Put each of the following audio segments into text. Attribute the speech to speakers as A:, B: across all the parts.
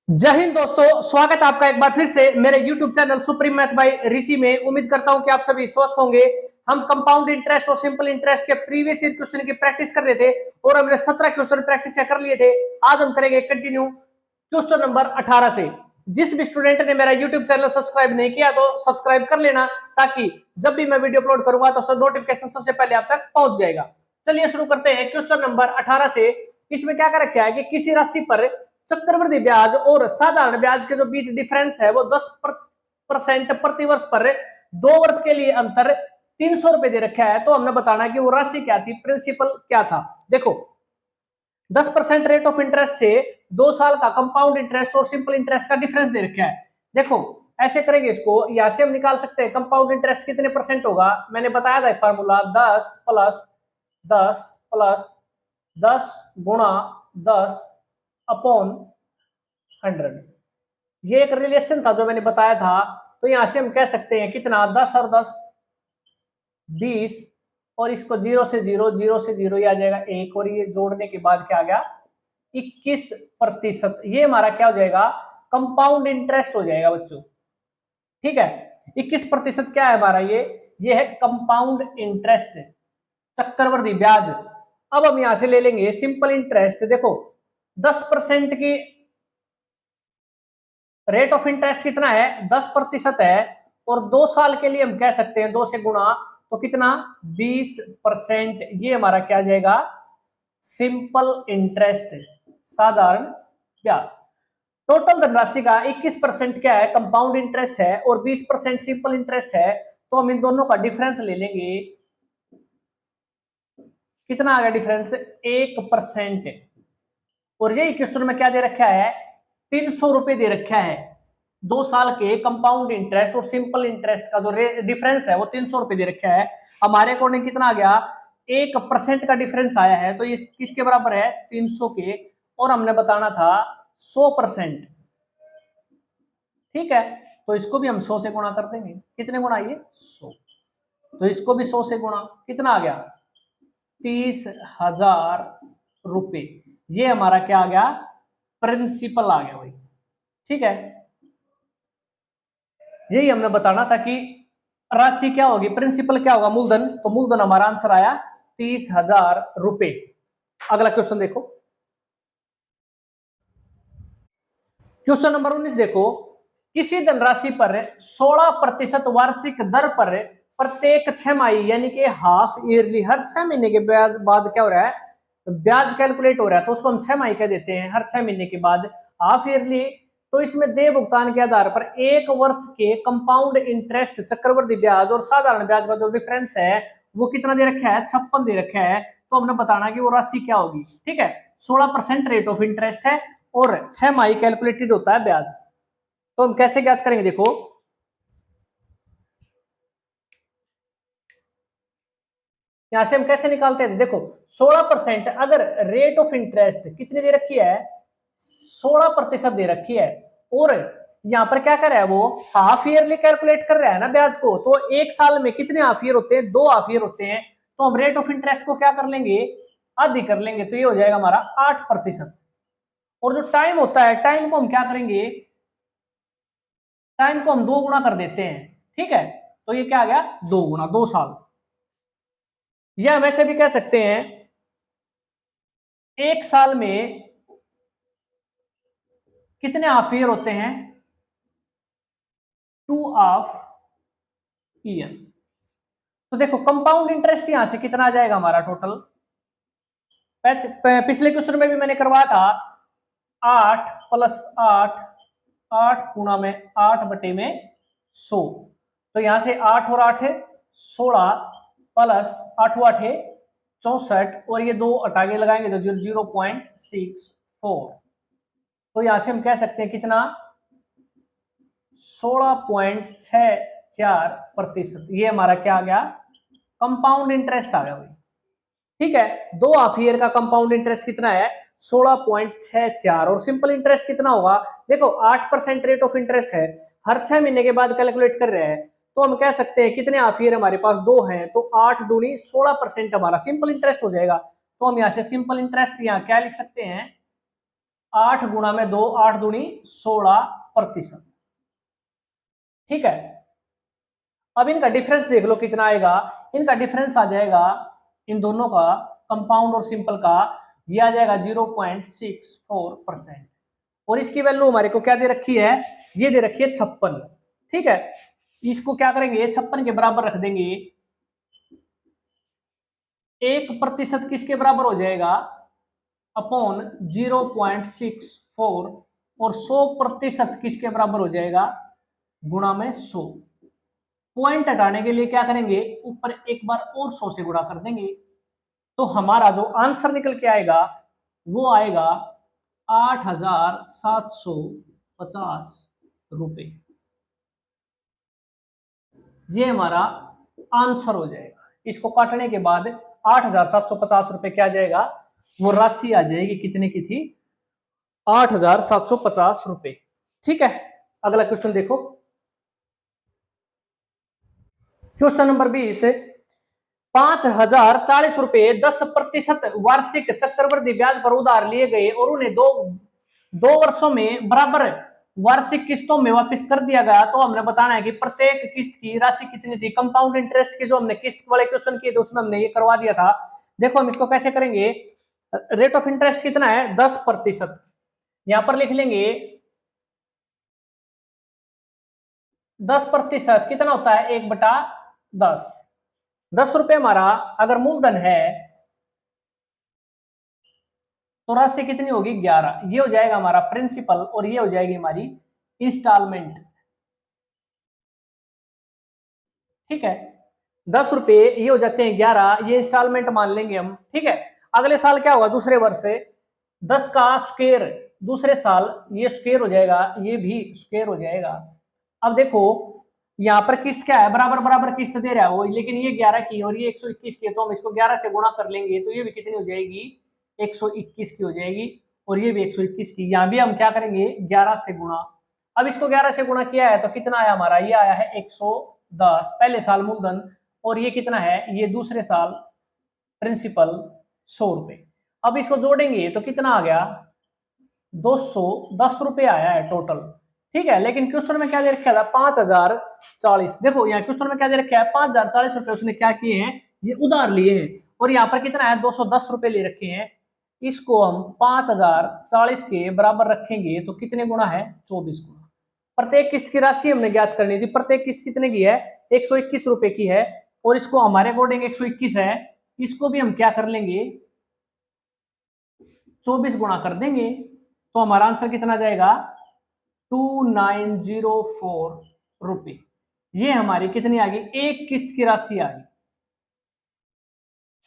A: जय हिंद दोस्तों, स्वागत है आपका एक बार फिर से मेरे YouTube channel Supreme Math by Rishi में। उम्मीद करता हूं कि आप सभी स्वस्थ होंगे। हम कंपाउंड इंटरेस्ट और सिंपल इंटरेस्ट के प्रीवियस ईयर क्वेश्चन की प्रैक्टिस कर रहे थे और हमने 17 क्वेश्चन प्रैक्टिस कर लिए थे। आज हम करेंगे कंटिन्यू क्वेश्चन नंबर 18 से। जिस भी स्टूडेंट ने मेरा YouTube चैनल सब्सक्राइब नहीं किया तो सब्सक्राइब कर लेना, ताकि जब भी मैं वीडियो अपलोड करूंगा तो सब नोटिफिकेशन सबसे पहले आप तक पहुंच जाएगा। चलिए शुरू करते हैं क्वेश्चन नंबर 18 से। इसमें क्या कर रखा है कि किसी राशि पर चक्रवृद्धि ब्याज और साधारण ब्याज के जो बीच डिफरेंस है वो 10% प्रतिवर्ष पर 2 वर्ष के लिए अंतर 300 रुपए दे रखा है। तो हमने बताना कि वो राशि क्या थी, प्रिंसिपल क्या था। देखो, 10% रेट ऑफ इंटरेस्ट से 2 साल का कंपाउंड इंटरेस्ट और सिंपल इंटरेस्ट का डिफरेंस दे रखा है। देखो, ऐसे करेंगे इसको, यहां से हम निकाल सकते हैं कंपाउंड इंटरेस्ट कितने परसेंट होगा। मैंने बताया था एक फार्मूला, 10 गुणा 10/100। ये एक रिलेशन था जो मैंने बताया था। तो यहां से हम कह सकते हैं कितना, 10 और 10 20, और इसको 0 से 0, 0 से 0 ये आ जाएगा 1, और ये जोड़ने के बाद क्या आ गया 21%। ये हमारा क्या हो जाएगा, कंपाउंड इंटरेस्ट हो जाएगा बच्चों। ठीक है, 21% क्या है हमारा, ये है कंपाउंड इंटरेस्ट, चक्रवृद्धि ब्याज। अब हम यहां से ले लेंगे सिंपल इंटरेस्ट। देखो, 10% की रेट ऑफ इंटरेस्ट कितना है, 10% है, और 2 साल के लिए हम कह सकते हैं 2 से गुणा, तो कितना 20%। ये हमारा क्या आ जाएगा, सिंपल इंटरेस्ट, साधारण ब्याज। टोटल धनराशि का 21% क्या है, कंपाउंड इंटरेस्ट है, और 20% सिंपल इंटरेस्ट है। तो हम इन दोनों का डिफरेंस ले लेंगे। कितना आ गया डिफरेंस, 1%। और यही क्वेश्चन में क्या दे रखा है, 300 रुपए दे रखा है। 2 साल के कंपाउंड इंटरेस्ट और सिंपल इंटरेस्ट का जो डिफरेंस है वो 300 रुपए दे रखा है। हमारे अकॉर्डिंग कितना आ गया, 1% का डिफरेंस आया है। तो ये किसके बराबर है, 300 के, और हमने बताना था 100%। ठीक है, तो इसको भी हम 100 से गुणा कर देंगे। कितने गुणा, ये 100। तो इसको भी 100 से गुणा, कितना आ गया, 30,000 रुपए। ये हमारा क्या आ गया, प्रिंसिपल आ गया भाई। ठीक है, यही हमने बताना था कि राशि क्या होगी, प्रिंसिपल क्या होगा, मूलधन। तो मूलधन हमारा आंसर आया 30,000 रुपए। अगला क्वेश्चन देखो, क्वेश्चन नंबर 19 देखो। किसी धनराशि पर 16% वार्षिक दर पर प्रत्येक 6 माही यानी कि हाफ ईयरली, हर 6 महीने के बाद क्या हो रहा है, ब्याज कैलकुलेट हो रहा है। तो उसको हम 6 माही कह देते हैं, हर 6 महीने के बाद हाफ ईयरली। तो इसमें देय भुगतान के आधार पर 1 वर्ष के कंपाउंड इंटरेस्ट, चक्रवृद्धि ब्याज और साधारण ब्याज का जो डिफरेंस है वो कितना दे रखा है, 56 दे रखा है। तो हमने बताना कि वो राशि क्या होगी। ठीक है, 16% रेट ऑफ इंटरेस्ट है और 6 माही कैलकुलेटेड होता है ब्याज। तो हम कैसे ज्ञात करेंगे, देखो, यहां से हम कैसे निकालते हैं, देखो 16%, अगर रेट ऑफ इंटरेस्ट कितनी दे रखी है, 16% दे रखी है, और यहां पर क्या कर रहा है, वो हाफ ईयरली कैलकुलेट कर रहा है ना ब्याज को। तो एक साल में कितने हाफ ईयर होते हैं, 2 हाफ ईयर होते हैं। तो हम रेट ऑफ इंटरेस्ट को क्या कर लेंगे, आधी कर लेंगे। तो ये हो जाएगा हमारा 8%। और जो टाइम होता है, टाइम को हम क्या करेंगे, टाइम को हम 2 गुना कर देते हैं। ठीक है, तो ये क्या आ गया, 2 गुना, 2 साल। या हम ऐसे भी कह सकते हैं, एक साल में कितने हाफ ईयर होते हैं, 2 हाफ ईयर। तो देखो, कंपाउंड इंटरेस्ट यहां से कितना आ जाएगा हमारा टोटल, पिछले क्वेश्चन में भी मैंने करवाया था, 8 + 8, 8 गुणा में 8/100। तो यहां से 8 और 8 16, प्लस 8 8 64, और ये 2 अटागे लगाएंगे तो 0.64। तो यहां से हम कह सकते हैं कितना, 16.64%। ये हमारा क्या आ गया, कंपाउंड इंटरेस्ट आ गया भाई। ठीक है, 2 हाफ ईयर का कंपाउंड इंटरेस्ट कितना है, 16.64। और सिंपल इंटरेस्ट कितना होगा, देखो 8% रेट ऑफ इंटरेस्ट है, हर 6 महीने के बाद कैलकुलेट कर रहे हैं। तो हम कह सकते हैं कितने हाफ ईयर हमारे पास, 2 हैं, तो 8 दूनी 16% हमारा सिंपल इंटरेस्ट हो जाएगा। तो हम यहाँ से सिंपल इंटरेस्ट यहाँ क्या लिख सकते हैं, 8 गुणा में 2, 8 दूनी 16%। ठीक है, अब इनका डिफरेंस देख लो कितना आएगा। इनका डिफरेंस आ जाएगा इन दोनों का, कंपाउंड और सिंपल का, ये आ जाएगा 0.64%। और इसकी वैल्यू हमारे को क्या दे रखी है, ये दे रखी है 56। ठीक है, इसको क्या करेंगे, 56 के बराबर रख देंगे। 1% किसके बराबर हो जाएगा, अपॉन 0.64, और 100% किसके बराबर हो जाएगा, गुणा में 100। पॉइंट हटाने के लिए क्या करेंगे, ऊपर एक बार और 100 से गुणा कर देंगे, तो हमारा जो आंसर निकल के आएगा वो आएगा 8,750 रुपए। ये हमारा आंसर हो जाएगा। इसको काटने के बाद 8,750 रुपए क्या जाएगा, वो राशि आ जाएगी, कितने की थी, 8,750 रुपए। ठीक है, अगला क्वेश्चन देखो, क्वेश्चन नंबर 20। 5,040 रुपए 10% वार्षिक चक्रवृद्धि ब्याज पर उधार लिए गए और उन्हें दो वर्षों में बराबर वार्षिक किस्तों में वापस कर दिया गया। तो हमने बताना है कि प्रत्येक किस्त की राशि कितनी थी। कंपाउंड इंटरेस्ट की जो हमने किस्त वाले क्वेश्चन किए थे उसमें हमने ये करवा दिया था। देखो हम इसको कैसे करेंगे, रेट ऑफ इंटरेस्ट कितना है, 10%। यहां पर लिख लेंगे 10% कितना होता है, 1/10। 10 रुपए हमारा अगर मूलधन है तो राशि कितनी होगी, 11। ये हो जाएगा हमारा प्रिंसिपल और ये हो जाएगी हमारी इंस्टॉलमेंट। ठीक है, 10 रुपए ये हो जाते हैं 11, ये इंस्टॉलमेंट मान लेंगे हम। ठीक है, अगले साल क्या होगा, दूसरे वर्ष से 10 का स्क्वायर, दूसरे साल ये स्क्वायर हो जाएगा, ये भी स्क्वायर हो जाएगा। अब देखो यहाँ पर किस्त क्या है, बराबर बराबर किस्त दे रहा है वो, लेकिन ये 11 की और ये 121 की है, तो हम इसको 11 से गुणा कर लेंगे तो ये भी कितनी हो जाएगी, 121 की हो जाएगी, और ये भी 121 की। यहाँ भी हम क्या करेंगे, 11 से गुणा। अब इसको 11 से गुणा किया है तो कितना आया हमारा, ये आया है 110, पहले साल मूलधन, और ये कितना है, ये दूसरे साल प्रिंसिपल 100 रुपए। अब इसको जोड़ेंगे तो कितना आ गया, 210 रुपए आया है टोटल। ठीक है, लेकिन क्वेश्चन में क्या दे रखा था, 5,040। देखो यहाँ क्वेश्चन में क्या दे रखा है, 5,040 रुपए उसने क्या किए हैं, ये उधार लिए हैं, और यहाँ पर कितना है, 210 रुपए ले रखे हैं। इसको हम 5,040 के बराबर रखेंगे तो कितने गुना है, 24 गुना। प्रत्येक किस्त की राशि हमने ज्ञात करनी थी, प्रत्येक किस्त कितने की है, 121 रुपए की है, और इसको हमारे अकॉर्डिंग 121 है, इसको भी हम क्या कर लेंगे, 24 गुणा कर देंगे, तो हमारा आंसर कितना जाएगा, 2904 रुपए। ये हमारी कितनी आ गई, एक किस्त की राशि आ गई।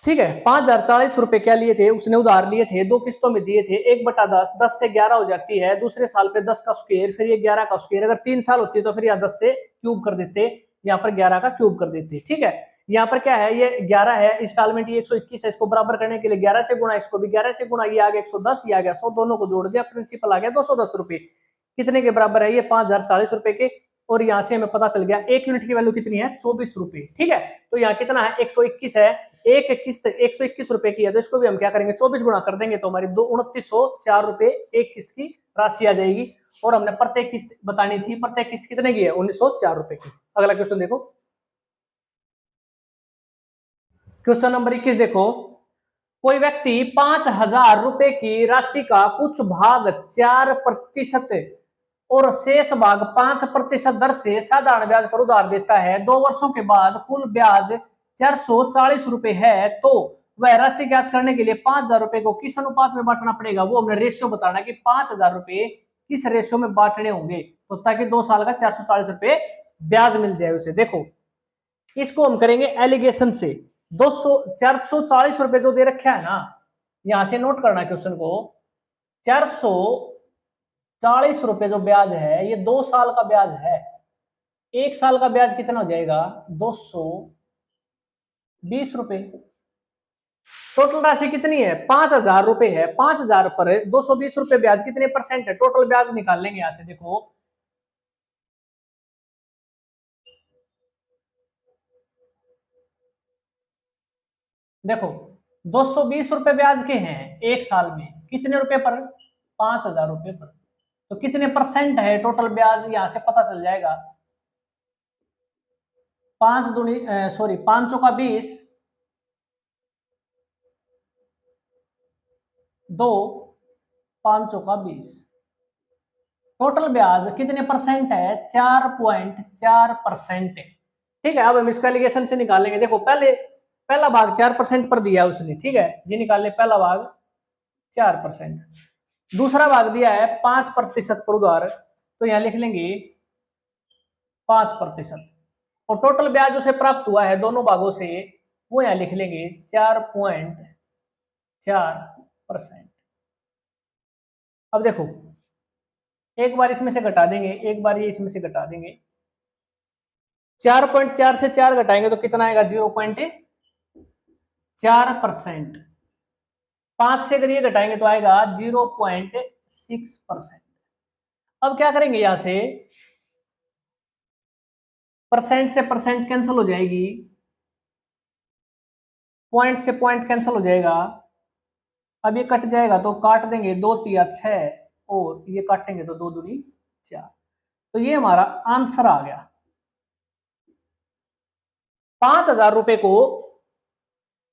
A: ठीक है, 5,040 रुपए क्या लिए थे, उसने उधार लिए थे, दो किस्तों में दिए थे, 1/10, 10 से 11 हो जाती है, दूसरे साल पे 10 का स्क्वायर, फिर ये 11 का स्क्वायर। अगर 3 साल होती है तो फिर यहाँ 10 से क्यूब कर देते, यहाँ पर 11 का क्यूब कर देते। ठीक है, यहाँ पर क्या है, ये 11 है, इंस्टॉलमेंट ये 121 है, इसको बराबर करने के लिए 11 से गुणा, इसको भी 11 से गुणा, ये आ गया 110, ये आ गया 100, दोनों को जोड़ दिया, प्रिंसिपल आ गया 210 रुपए। कितने के बराबर है, ये 5,040 रुपए के, और यहाँ से हमें पता चल गया एक यूनिट की वैल्यू कितनी है, 24 रुपए। ठीक है, तो यहाँ कितना है, 121 है, एक किस्त 121 रुपए की है, तो इसको भी हम क्या करेंगे, 24 गुणा कर देंगे, तो हमारी 2904 रुपए एक किस्त की राशि आ जाएगी। और हमने प्रत्येक किस्त बतानी थी, प्रत्येक किस्त कितने की है, 1904 रुपए की। अगला क्वेश्चन देखो, क्वेश्चन नंबर 21 देखो, कोई व्यक्ति 5,000 रुपए की राशि का कुछ भाग 4% और शेष भाग 5% दर से साधारण ब्याज पर उधार देता है। 2 वर्षों के बाद कुल ब्याज 440 रुपए है, तो वह राशि ज्ञात करने के लिए 5,000 रुपए को किस अनुपात में बांटना पड़ेगा, वो हमने रेशियो बताना कि 5,000 रुपए किस रेशियो में बांटने होंगे, तो ताकि 2 साल का 440 रुपए ब्याज मिल जाए उसे। देखो इसको हम करेंगे एलिगेशन से। 440 रुपए जो दे रखा है ना, यहां से नोट करना क्वेश्चन को, 440 रुपए जो ब्याज है ये 2 साल का ब्याज है। 1 साल का ब्याज कितना हो जाएगा, 220 रुपए। टोटल राशि कितनी है, 5,000 रुपए है, 5,000 पर 220 रुपए ब्याज कितने परसेंट है, टोटल ब्याज निकाल लेंगे यहां से। देखो देखो 220 रुपए ब्याज के हैं 1 साल में, कितने रुपए पर, 5,000 रुपए पर। तो कितने परसेंट है टोटल ब्याज, यहां से पता चल जाएगा। 5 चौका 20, 2, 5 चौका 20, टोटल ब्याज कितने परसेंट है, 4.4%। ठीक है, अब हम इसको एलिगेशन से निकालेंगे। देखो पहले पहला भाग 4% पर दिया उसने, ठीक है, ये निकाल ले, पहला भाग 4%, दूसरा भाग दिया है 5% पर उधार, तो यहां लिख लेंगे 5%, और टोटल ब्याज उसे प्राप्त हुआ है दोनों भागों से, वो यहां लिख लेंगे 4.4%। अब देखो एक बार इसमें से घटा देंगे, एक बार ये इसमें से घटा देंगे, 4.4 से 4 घटाएंगे तो कितना आएगा, 0.4%। 5 से अगर ये घटाएंगे तो आएगा 0.6%। अब क्या करेंगे, यहां से परसेंट से परसेंट कैंसिल हो जाएगी, पॉइंट से पॉइंट कैंसिल हो जाएगा। अब ये कट जाएगा तो काट देंगे, 2 तिया 6, और ये काटेंगे तो 2 दूनी 4, तो ये हमारा आंसर आ गया। 5,000 रुपए को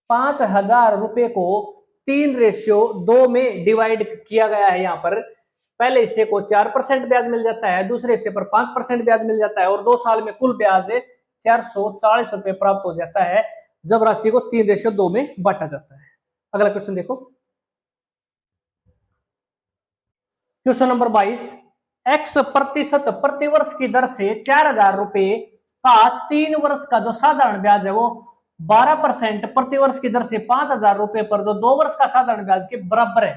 A: 5,000 रुपए को 3:2 में डिवाइड किया गया है। यहाँ पर पहले हिस्से को 4% ब्याज मिल जाता है, दूसरे हिस्से पर 5% ब्याज मिल जाता है, और 2 साल में कुल ब्याज 440 रुपए प्राप्त हो जाता है जब राशि को 3:2 में बांटा जाता है। अगला क्वेश्चन देखो, क्वेश्चन नंबर 22, x प्रतिशत प्रतिवर्ष की दर से 4,000 रुपए का 3 वर्ष का जो साधारण ब्याज है वो 12% प्रतिवर्ष की दर से 5,000 रुपए पर जो 2 वर्ष का साधारण ब्याज के बराबर है।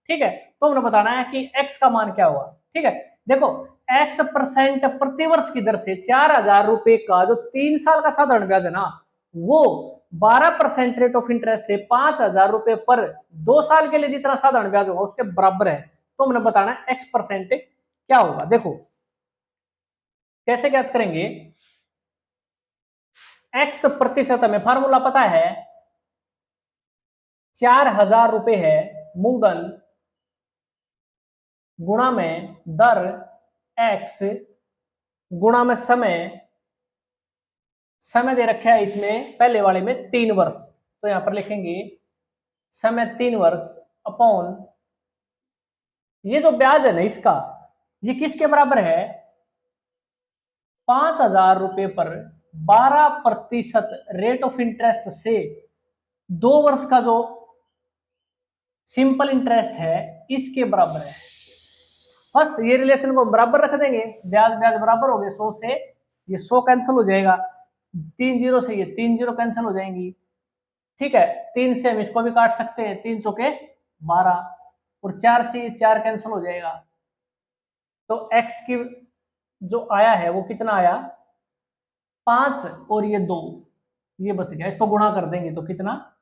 A: ठीक है, तो हमने बताना है कि x का मान क्या हुआ। ठीक है, देखो x% प्रतिवर्ष की दर से 4,000 रुपए का जो 3 साल का साधारण ब्याज है ना, वो 12% रेट ऑफ इंटरेस्ट से 5,000 रुपए पर 2 साल के लिए जितना साधारण ब्याज होगा उसके बराबर है। तो हमने बताना है x% क्या होगा। देखो कैसे ज्ञात करेंगे, x प्रतिशत हमें फार्मूला पता है, 4,000 रुपए है मूलधन गुणा में दर x गुणा में समय, समय दे रखा है इसमें पहले वाले में 3 वर्ष, तो यहां पर लिखेंगे समय 3 वर्ष अपॉन ये जो ब्याज है ना इसका, ये किसके बराबर है, 5,000 रुपए पर 12% रेट ऑफ इंटरेस्ट से 2 वर्ष का जो सिंपल इंटरेस्ट है इसके बराबर है। बस ये रिलेशन को बराबर रख देंगे, ब्याज ब्याज बराबर हो गए, 100 से ये 100 कैंसिल हो जाएगा, 3 जीरो से ये 3 जीरो कैंसिल हो जाएंगी। ठीक है, 3 से हम इसको भी काट सकते हैं, 3 चौके 12, और 4 से ये 4 कैंसिल हो जाएगा, तो x की जो आया है वो कितना आया, 5 और ये 2, ये बच गया, इसको गुणा कर देंगे तो कितना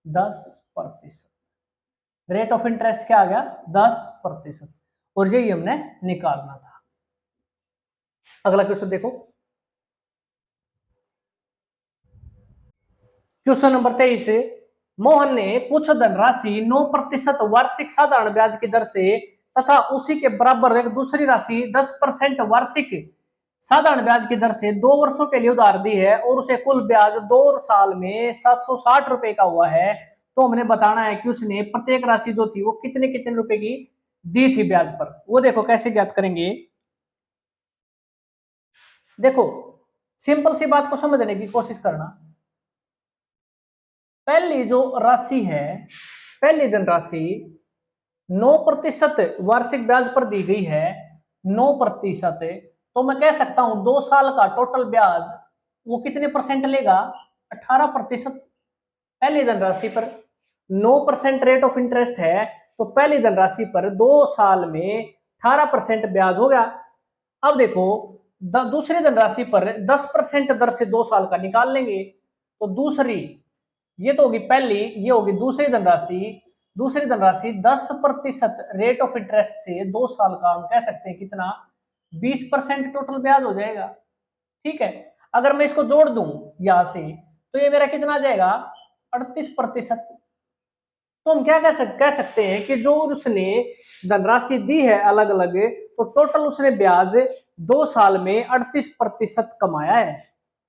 A: 10%। रेट ऑफ इंटरेस्ट क्या आ गया, 10%, और यही हमने निकालना था। अगला क्वेश्चन देखो, क्वेश्चन नंबर 23, मोहन ने कुछ धनराशि 9% वार्षिक साधारण ब्याज की दर से तथा उसी के बराबर एक दूसरी राशि 10% वार्षिक साधारण ब्याज की दर से 2 वर्षों के लिए उधार दी है, और उसे कुल ब्याज 2 साल में 760 रुपए का हुआ है। तो हमने बताना है कि उसने प्रत्येक राशि जो थी वो कितने कितने रुपए की दी थी ब्याज पर। वो देखो कैसे ज्ञात करेंगे, देखो सिंपल सी बात को समझने की कोशिश करना। पहली जो राशि है, पहली धनराशि 9% वार्षिक ब्याज पर दी गई है, 9%, तो मैं कह सकता हूं 2 साल का टोटल ब्याज वो कितने परसेंट लेगा, 18%। पहली धनराशि पर 9% रेट ऑफ इंटरेस्ट है, तो पहली धनराशि पर 2 साल में 18% ब्याज हो गया। अब देखो दूसरी धनराशि पर 10% दर से 2 साल का निकाल लेंगे, तो दूसरी ये तो होगी पहली, ये होगी दूसरी धनराशि, दूसरी धनराशि 10% रेट ऑफ इंटरेस्ट से 2 साल का हम कह सकते हैं कितना, 20% टोटल ब्याज हो जाएगा। ठीक है, अगर मैं इसको जोड़ दूं यहां से तो ये मेरा कितना आ जाएगा, 38%। तो हम क्या कह सकते हैं कि जो उसने धनराशि दी है अलग अलग, तो टोटल उसने ब्याज 2 साल में 38% कमाया है।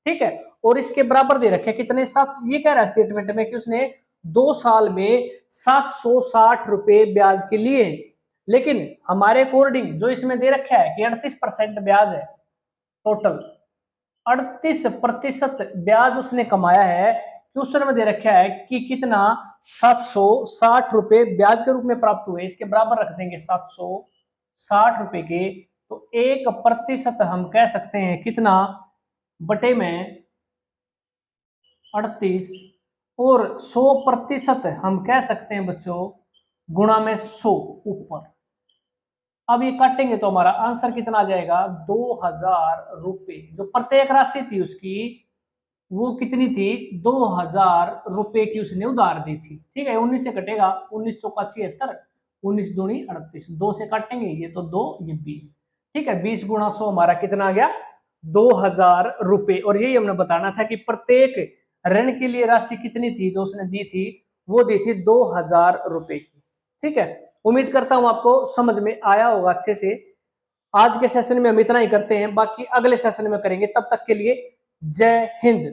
A: ठीक है, और इसके बराबर दे रखे कितने, सात, ये कह रहा है स्टेटमेंट में कि उसने 2 साल में 760 रुपए ब्याज के लिए। लेकिन हमारे अकॉर्डिंग जो इसमें दे रखा है कि 38% ब्याज है, टोटल 38% ब्याज उसने कमाया है। क्वेश्चन में दे रखा है कि कितना, 760 रुपए ब्याज के रूप में प्राप्त हुए, इसके बराबर रख देंगे 760 रुपए के। तो 1% हम कह सकते हैं कितना, बटे में 38, और 100% हम कह सकते हैं बच्चों गुणा में 100 ऊपर। अब ये काटेंगे तो हमारा आंसर कितना आ जाएगा, 2000 रुपए। जो प्रत्येक राशि थी उसकी वो कितनी थी, 2000 रुपए की उसने उधार दी थी। ठीक है, 19 से कटेगा, 19 चौका 76, 19 दूनी 38, 2 से काटेंगे ये तो 2, ये 20। ठीक है, 20 गुणा 100 हमारा कितना आ गया, 2000 रुपए। और यही हमने बताना था कि प्रत्येक ऋण के लिए राशि कितनी थी जो उसने दी थी, वो दी थी 2000 रुपए की। ठीक है, उम्मीद करता हूं आपको समझ में आया होगा अच्छे से। आज के सेशन में हम इतना ही करते हैं, बाकी अगले सेशन में करेंगे। तब तक के लिए जय हिंद।